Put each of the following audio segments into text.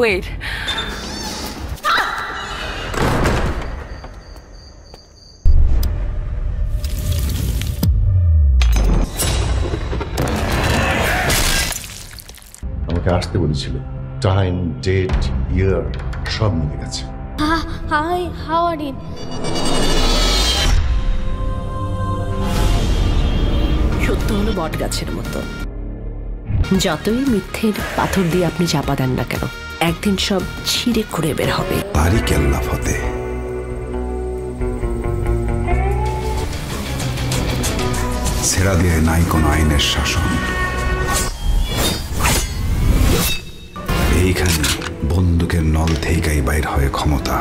wait. আমাকে আসতে বলেছিল, টাইম, ডেট, ইয়ার সব মিলে গেছে। Hi, how are you? সত্য হলো বট গাছের মতো, যতই মিথ্যের পাথর দিয়ে আপনি চাপা দেন না কেন, একদিন সব ছিঁড়ে খুঁড়ে বের হবে। বাড়ি কেল্লা ফতে ছেড়া দিয়ে নাই কোনো আইনের শাসন। এইখানে বন্দুকের নল থেকেই বাইর হয় ক্ষমতা।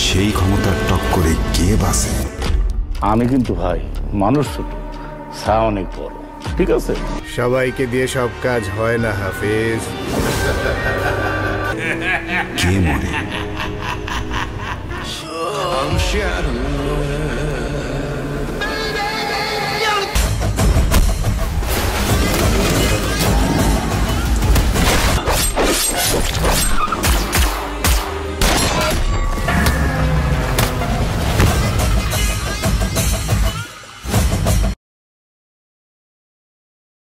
সেই ক্ষমতার টক্করে কে বাসে? আমি কিন্তু ভাই মানুষ ছোট, ছা অনেক বড়, ঠিক আছে? সবাইকে দিয়ে সব কাজ হয় না হাফেজ। কে মরে?